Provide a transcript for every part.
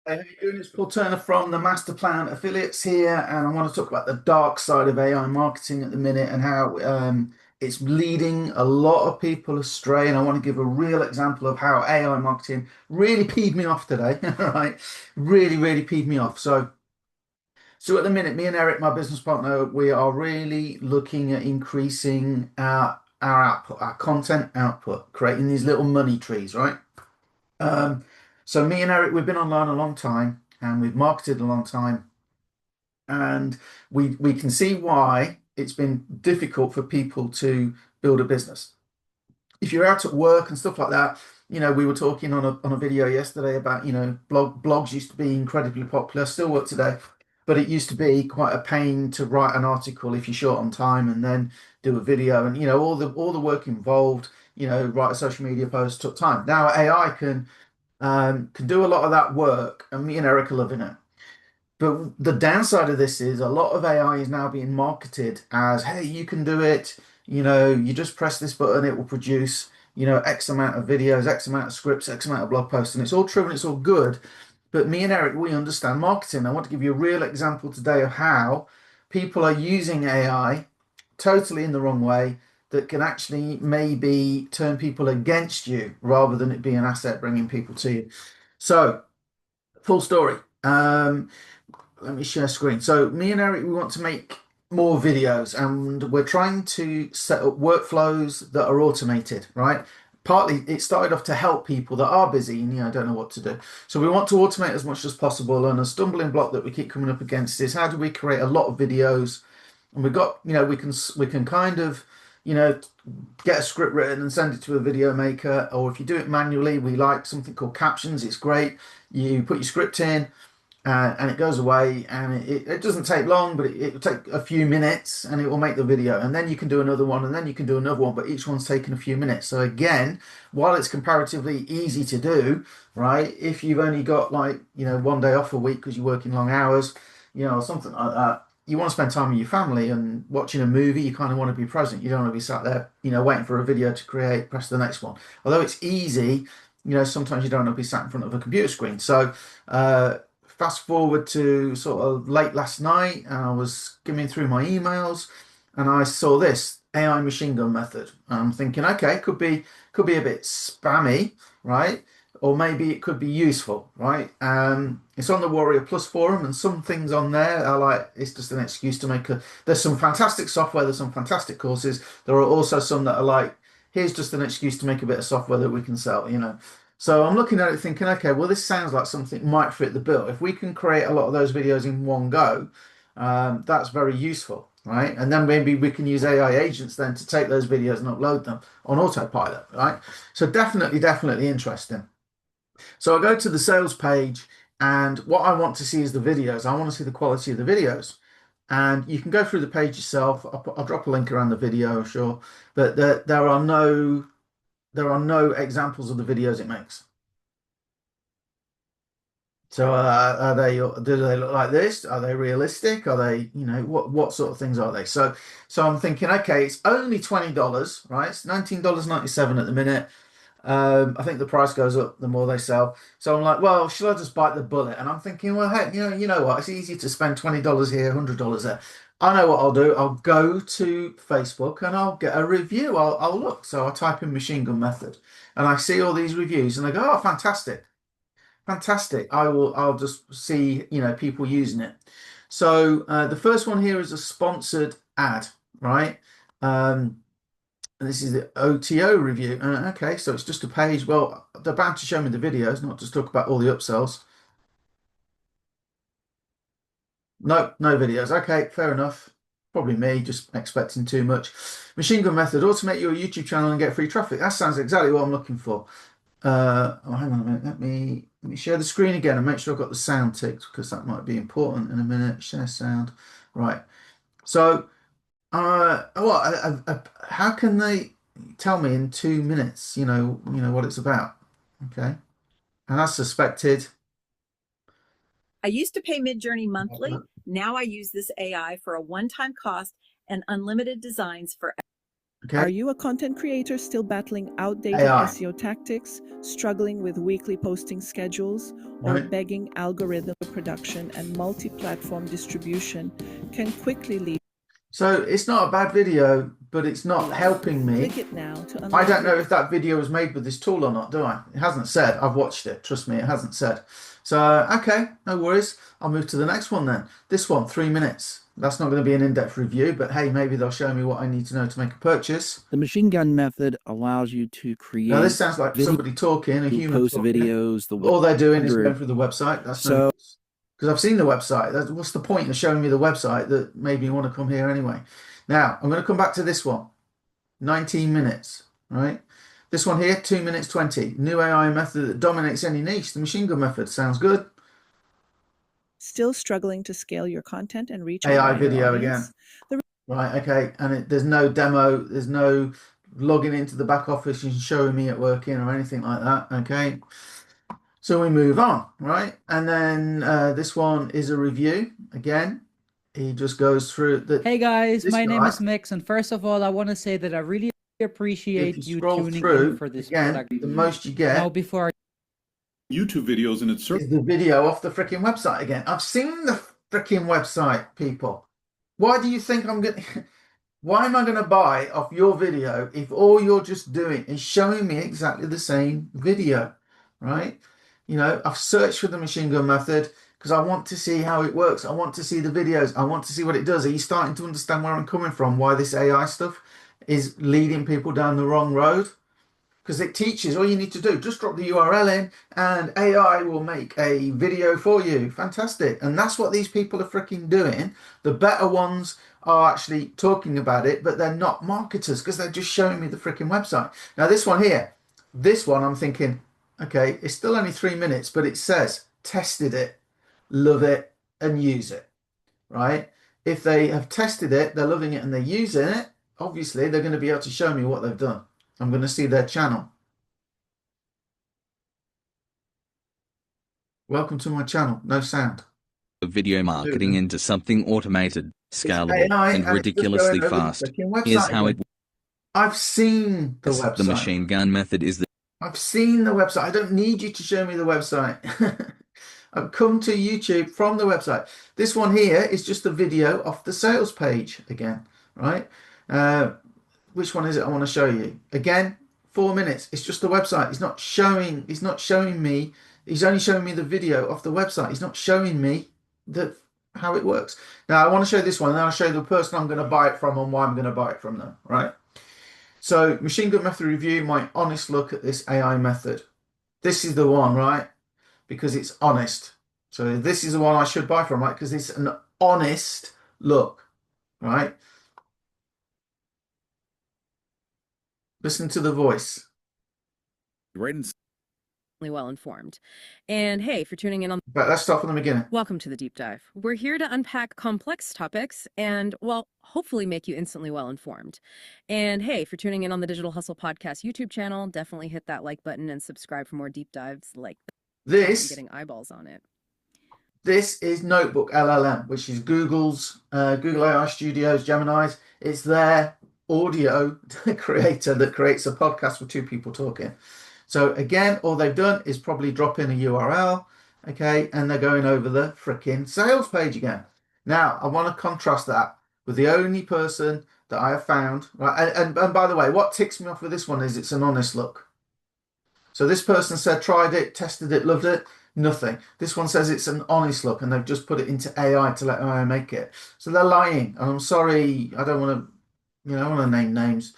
Hey, how you doing? It's Paul Turner from the Master Plan Affiliates here, and I want to talk about the dark side of AI marketing at the minute and how it's leading a lot of people astray. And I want to give a real example of how AI marketing really peed me off today, right? Really, really peed me off. So at the minute, me and Eric, my business partner, we are really looking at increasing our output, our content output, creating these little money trees, right? Um, so me and Eric, we've been online a long time and we've marketed a long time, and we can see why it's been difficult for people to build a business. If you're out at work and stuff like that, we were talking on a video yesterday about, blogs used to be incredibly popular, still work today, but it used to be quite a pain to write an article if you're short on time and then do a video and all the work involved, write a social media post took time. Now AI can do a lot of that work, and me and Eric are loving it. But the downside of this is a lot of AI is now being marketed as, hey, you can do it. You just press this button, it will produce, X amount of videos, X amount of scripts, X amount of blog posts, and it's all true and it's all good. But me and Eric, we understand marketing. I want to give you a real example today of how people are using AI totally in the wrong way that can actually maybe turn people against you rather than it being an asset bringing people to you. So, full story. Let me share screen. So, me and Eric, we want to make more videos and we're trying to set up workflows that are automated, right? Partly it started off to help people that are busy and don't know what to do. So we want to automate as much as possible. And a stumbling block that we keep coming up against is how do we create a lot of videos? And we've got, we can kind of, you know, get a script written and send it to a video maker. Or if you do it manually, we like something called captions. It's great. You put your script in and it goes away and it doesn't take long, but it will take a few minutes and it will make the video. And then you can do another one and then you can do another one, but each one's taking a few minutes. So again, while it's comparatively easy to do, right, if you've only got like, one day off a week because you're working long hours, or something like that, you want to spend time with your family and watching a movie, you kind of want to be present. You don't want to be sat there, waiting for a video to create, press the next one. Although it's easy, sometimes you don't want to be sat in front of a computer screen. So, fast forward to sort of late last night, and I was skimming through my emails, and I saw this AI machine gun method. And I'm thinking, okay, could be a bit spammy, right? Or maybe it could be useful, right? It's on the Warrior Plus forum, and some things on there are like it's just an excuse to make a. There's some fantastic software, there's some fantastic courses. There are also some that are like, here's just an excuse to make a bit of software that we can sell. So I'm looking at it thinking, okay, well, this sounds like something might fit the bill. If we can create a lot of those videos in one go, that's very useful, right? And then maybe we can use AI agents then to take those videos and upload them on autopilot, right? So definitely, definitely interesting. So I go to the sales page, and what I want to see is the videos. I want to see the quality of the videos. And you can go through the page yourself. I'll drop a link around the video, sure. But there are no examples of the videos it makes. So are they? Do they look like this? Are they realistic? Are they? What sort of things are they? So I'm thinking, okay, it's only $20, right? It's $19.97 at the minute. I think the price goes up the more they sell. So I'm like, well, should I just bite the bullet? And I'm thinking, well, hey, you know what? It's easy to spend $20 here, $100 there. I know what I'll do. I'll go to Facebook and I'll get a review. I'll look. So I type in machine gun method, and I see all these reviews, and I go, oh, fantastic. Fantastic. I'll just see, people using it. So the first one here is a sponsored ad, right? And this is the OTO review. Okay, so it's just a page. Well, they're bound to show me the videos, not just talk about all the upsells. No, no videos. Okay, fair enough. Probably me, just expecting too much. Machine gun method, automate your YouTube channel and get free traffic. That sounds exactly what I'm looking for. Oh, hang on a minute. Let me share the screen again and make sure I've got the sound ticked because that might be important in a minute. Share sound. Right. So, how can they tell me in 2 minutes, what it's about? Okay. And as suspected. I used to pay Midjourney monthly. Now I use this AI for a one-time cost and unlimited designs for. Okay, Are you a content creator still battling outdated AI, SEO tactics, struggling with weekly posting schedules, or right? begging algorithm production and multi-platform distribution can quickly lead? So it's not a bad video, but it's not helping me. Click it now to I unlock don't your know if that video was made with this tool or not, do I? It hasn't said. I've watched it. Trust me, it hasn't said. So, okay, no worries. I'll move to the next one then. This one, 3 minutes. That's not going to be an in-depth review, but hey, maybe they'll show me what I need to know to make a purchase. The machine gun method allows you to Now, this create sounds like video, somebody talking, a human post talking. videos, All they're doing is going wonder. through the website. That's no So use. Because I've seen the website. What's the point of showing me the website that made me want to come here anyway? Now, I'm going to come back to this one. 19 minutes, right? This one here, 2 minutes 20. New AI method that dominates any niche. The machine gun method sounds good. Still struggling to scale your content and reach a AI wider video again. audience? The Right, okay. And there's no demo, there's no logging into the back office and showing me it working or anything like that. Okay. So we move on, right? And then this one is a review. Again, he just goes through the Hey guys, this my name guy. is Mix, and first of all, I want to say that I really If you appreciate you scroll tuning in through, for this again, product. the most you Now, get before YouTube videos and it's is the video off the freaking website again. I've seen the freaking website, people. Why do you think I'm going to... Why am I going to buy off your video if all you're just doing is showing me exactly the same video, right? You know, I've searched for the machine gun method because I want to see how it works. I want to see the videos. I want to see what it does. Are you starting to understand where I'm coming from? Why this AI stuff is leading people down the wrong road? Because it teaches all you need to do. Just drop the URL in and AI will make a video for you. Fantastic. And that's what these people are freaking doing. The better ones are actually talking about it, but they're not marketers because they're just showing me the freaking website. Now, this one here, this one I'm thinking, okay, it's still only 3 minutes, but it says tested it, love it, and use it, right? If they have tested it, they're loving it, and they're using it, obviously they're going to be able to show me what they've done. I'm going to see their channel. Welcome to my channel. No sound. Video marketing into something automated, scalable, AI, and and it's just ridiculously going over the fast. freaking website Here's how it again. I've seen the works. The website. machine gun method is the I've seen the website. I don't need you to show me the website. I've come to YouTube from the website. This one here is just a video off the sales page again, right? Which one is it I want to show you? Again, 4 minutes. It's just the website. He's not showing me. He's only showing me the video off the website. He's not showing me how it works. Now I want to show this one, and then I'll show you the person I'm going to buy it from and why I'm going to buy it from them, right? So machine gun method review, my honest look at this AI method. This is the one, right? Because it's honest. So this is the one I should buy from, right? Because it's an honest look, right? Listen to the voice. right in well informed. And hey, for tuning in on But let's start from the beginning. welcome to the deep dive. We're here to unpack complex topics and, well, hopefully make you instantly well informed. And hey, for tuning in on the Digital Hustle Podcast YouTube channel, definitely hit that like button and subscribe for more deep dives like This getting eyeballs on it. This is Notebook LLM, which is Google's Google AI Studios, Gemini's. It's their audio creator that creates a podcast with two people talking. So again, all they've done is probably drop in a URL, okay, and they're going over the freaking sales page again. Now, I want to contrast that with the only person that I have found, right? And by the way, what ticks me off with this one is it's an honest look. So this person said, tried it, tested it, loved it. Nothing. This one says it's an honest look, and they've just put it into AI to let AI make it. So they're lying. And I'm sorry, I don't want to, I don't want to name names.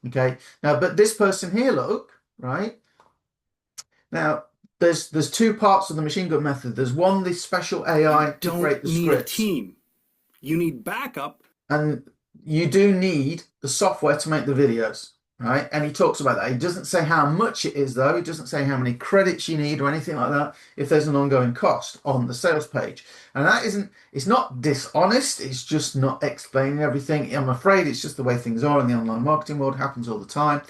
Okay. Now, but this person here, look, right? Now, there's two parts of the machine gun method. There's one, this special AI to create the need scripts. a team. You need backup. And you do need the software to make the videos, right? And he talks about that. He doesn't say how much it is, though. He doesn't say how many credits you need or anything like that if there's an ongoing cost on the sales page. And that it's not dishonest. It's just not explaining everything. I'm afraid it's just the way things are in the online marketing world. It happens all the time,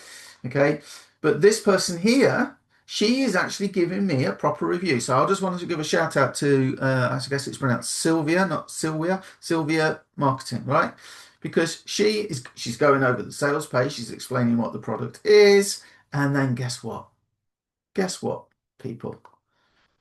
okay? But this person here, she is actually giving me a proper review. So I just wanted to give a shout out to, I guess it's pronounced Sylvia, not Sylvia, Sylvia Marketing, right? because she's going over the sales page, she's explaining what the product is, and then guess what? Guess what, people?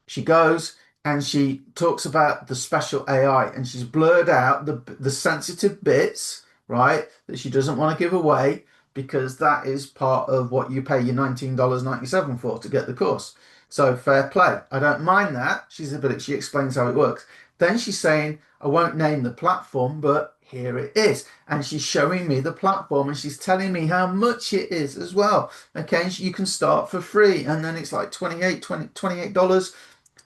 She goes and she talks about the special AI, and she's blurred out the sensitive bits, right, that she doesn't want to give away, because that is part of what you pay your $19.97 for to get the course. So fair play. I don't mind that. She explains how it works. Then she's saying, I won't name the platform, but here it is. And she's showing me the platform, and she's telling me how much it is as well. Okay, you can start for free, and then it's like $28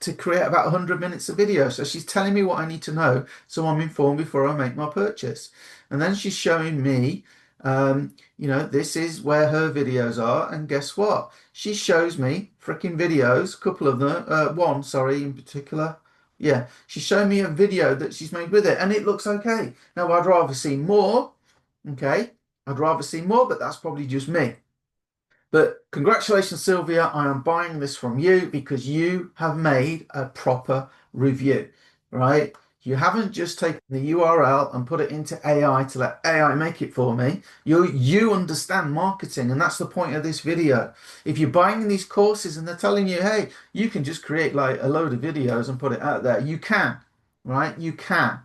to create about 100 minutes of video. So she's telling me what I need to know, so I'm informed before I make my purchase. And then she's showing me, this is where her videos are. And guess what? She shows me freaking videos, a couple of them, one, sorry, in particular. Yeah, she's showing me a video that she's made with it, and it looks okay. Now, I'd rather see more, okay? I'd rather see more, but that's probably just me. But congratulations, Sylvia. I am buying this from you because you have made a proper review, right? You haven't just taken the URL and put it into AI to let AI make it for me. You understand marketing, and that's the point of this video. If you're buying these courses and they're telling you, hey, you can just create like a load of videos and put it out there, you can, right? You can,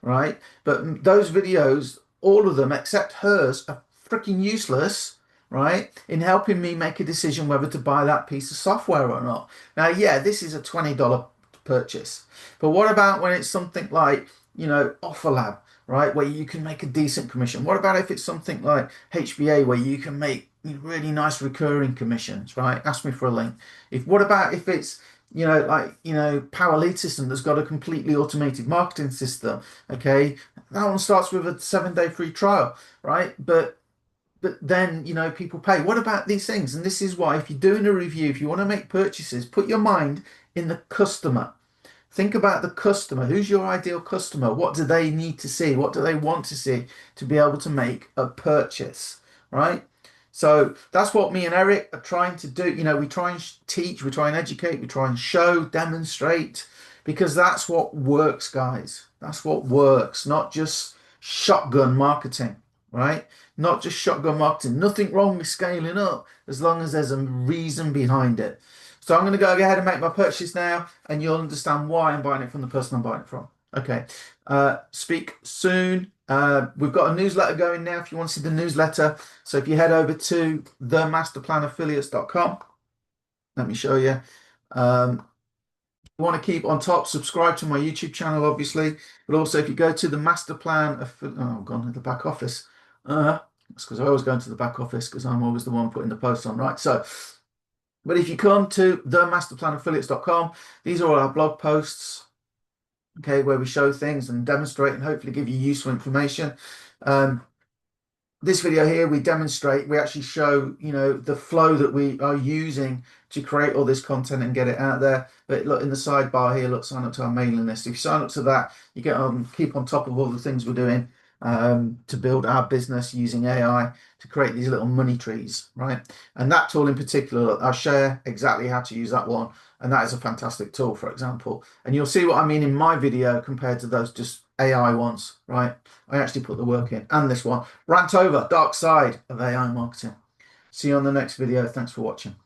right? But those videos, all of them except hers, are freaking useless, right, in helping me make a decision whether to buy that piece of software or not. Now, yeah, this is a $20 purchase, but what about when it's something like, OfferLab, right, where you can make a decent commission? What about if it's something like HBA, where you can make really nice recurring commissions, right? Ask me for a link. What about if it's Power Lead System that's got a completely automated marketing system? Okay, that one starts with a 7-day free trial, right? But then, people pay. What about these things? And this is why, if you're doing a review, if you want to make purchases, put your mind in the customer. Think about the customer. Who's your ideal customer? What do they need to see? What do they want to see to be able to make a purchase, right? So that's what me and Eric are trying to do. We try and teach, we try and educate, we try and show, demonstrate, because that's what works, guys. That's what works, not just shotgun marketing, right? Not just shotgun marketing. Nothing wrong with scaling up as long as there's a reason behind it. So I'm going to go ahead and make my purchase now, and you'll understand why I'm buying it from the person I'm buying it from. Okay. Speak soon. We've got a newsletter going now if you want to see the newsletter. So if you head over to themasterplanaffiliates.com, let me show you. You want to keep on top, subscribe to my YouTube channel, obviously. But also, if you go to the Master Plan, I've gone to the back office. That's because I always go into the back office because I'm always the one putting the posts on, right? So, but if you come to themasterplanaffiliates.com, these are all our blog posts, okay, where we show things and demonstrate and hopefully give you useful information. This video here, we actually show, the flow that we are using to create all this content and get it out there. But look, in the sidebar here, look, sign up to our mailing list. If you sign up to that, you get keep on top of all the things we're doing to build our business using AI to create these little money trees, right? And that tool in particular, look, I'll share exactly how to use that one. And that is a fantastic tool, for example. And you'll see what I mean in my video compared to those just AI ones, right? I actually put the work in. And this one, rant over, dark side of AI marketing. See you on the next video. Thanks for watching.